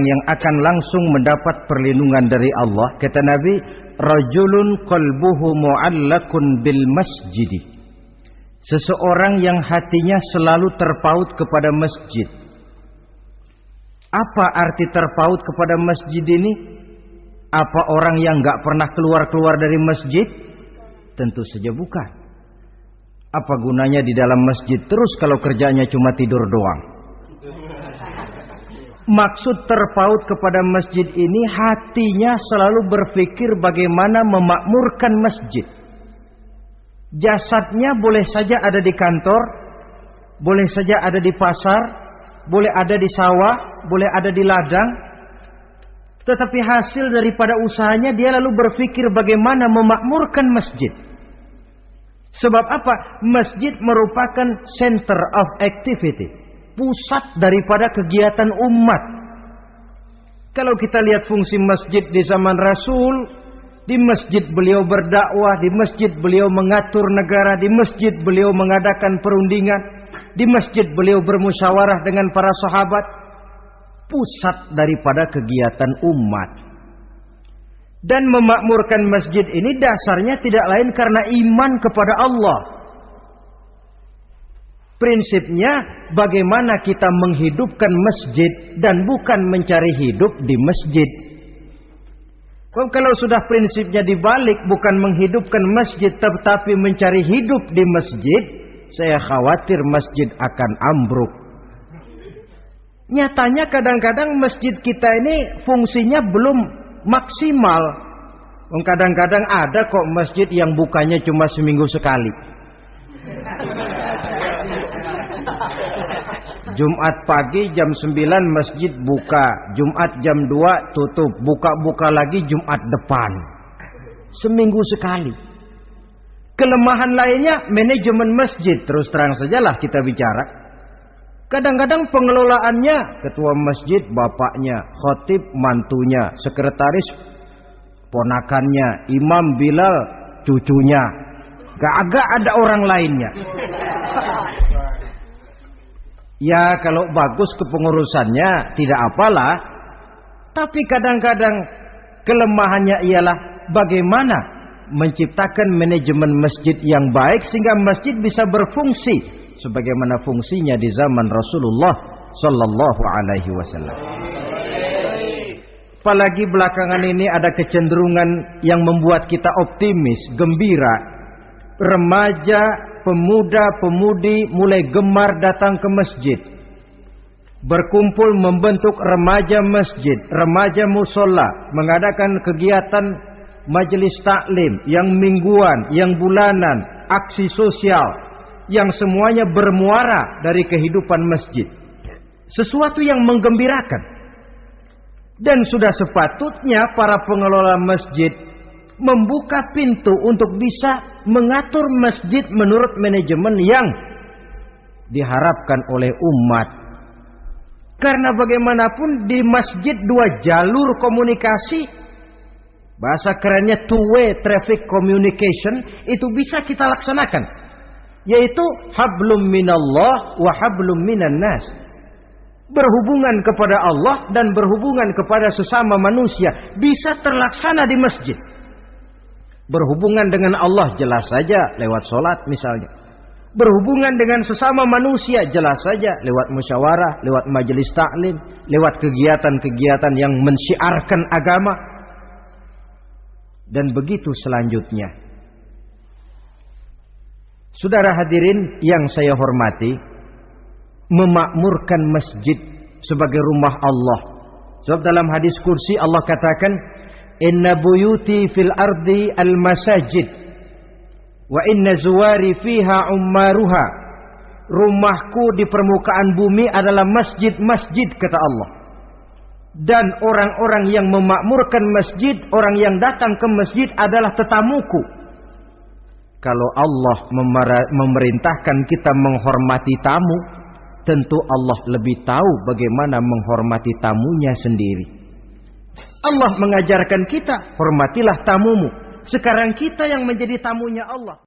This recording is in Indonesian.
yang akan langsung mendapat perlindungan dari Allah, kata Nabi, rajulun qalbuhu mu'allakun bil masjid. Seseorang yang hatinya selalu terpaut kepada masjid. Apa arti terpaut kepada masjid ini? Apa orang yang enggak pernah keluar-keluar dari masjid? Tentu saja bukan. Apa gunanya di dalam masjid terus kalau kerjanya cuma tidur doang? Maksud terpaut kepada masjid ini, hatinya selalu berpikir bagaimana memakmurkan masjid. Jasadnya boleh saja ada di kantor, boleh saja ada di pasar, boleh ada di sawah, boleh ada di ladang. Tetapi hasil daripada usahanya dia lalu berpikir bagaimana memakmurkan masjid. Sebab apa? Masjid merupakan center of activity, pusat daripada kegiatan umat. Kalau kita lihat fungsi masjid di zaman Rasul, di masjid beliau berdakwah, di masjid beliau mengatur negara, di masjid beliau mengadakan perundingan, di masjid beliau bermusyawarah dengan para sahabat. Pusat daripada kegiatan umat. Dan memakmurkan masjid ini dasarnya tidak lain karena iman kepada Allah. Prinsipnya bagaimana kita menghidupkan masjid dan bukan mencari hidup di masjid. Kalau sudah prinsipnya dibalik, bukan menghidupkan masjid tetapi mencari hidup di masjid, saya khawatir masjid akan ambruk. Nyatanya kadang-kadang masjid kita ini fungsinya belum maksimal. Kadang-kadang ada kok masjid yang bukanya cuma seminggu sekali. Jumat pagi jam 9 masjid buka, Jumat jam 2 tutup, buka-buka lagi Jumat depan. Seminggu sekali. Kelemahan lainnya manajemen masjid, terus terang sajalah kita bicara. Kadang-kadang pengelolaannya ketua masjid bapaknya, khatib mantunya, sekretaris ponakannya, imam Bilal cucunya. Gak ada orang lainnya. Ya kalau bagus kepengurusannya tidak apalah. Tapi kadang-kadang kelemahannya ialah bagaimana menciptakan manajemen masjid yang baik sehingga masjid bisa berfungsi sebagaimana fungsinya di zaman Rasulullah sallallahu alaihi wasallam. Apalagi belakangan ini ada kecenderungan yang membuat kita optimis, gembira. Remaja, pemuda, pemudi mulai gemar datang ke masjid. Berkumpul membentuk remaja masjid, remaja musola, mengadakan kegiatan majelis taklim yang mingguan, yang bulanan, aksi sosial, yang semuanya bermuara dari kehidupan masjid. Sesuatu yang menggembirakan. Dan sudah sepatutnya para pengelola masjid membuka pintu untuk bisa mengatur masjid menurut manajemen yang diharapkan oleh umat. Karena bagaimanapun di masjid dua jalur komunikasi, bahasa kerennya two-way traffic communication, itu bisa kita laksanakan. Yaitu hablum minallah wa hablum minan nas. Berhubungan kepada Allah dan berhubungan kepada sesama manusia bisa terlaksana di masjid. Berhubungan dengan Allah jelas saja lewat sholat misalnya. Berhubungan dengan sesama manusia jelas saja lewat musyawarah, lewat majelis taklim, lewat kegiatan-kegiatan yang mensyiarkan agama. Dan begitu selanjutnya. Saudara hadirin yang saya hormati, memakmurkan masjid sebagai rumah Allah. Sebab dalam hadis kursi Allah katakan, inna buyuti fil ardi al masajid wa inna zuwari fiha ummaruha. Rumahku di permukaan bumi adalah masjid-masjid, kata Allah. Dan orang-orang yang memakmurkan masjid, orang yang datang ke masjid adalah tetamuku. Kalau Allah memerintahkan kita menghormati tamu, tentu Allah lebih tahu bagaimana menghormati tamunya sendiri. Allah mengajarkan kita, hormatilah tamumu. Sekarang kita yang menjadi tamunya Allah.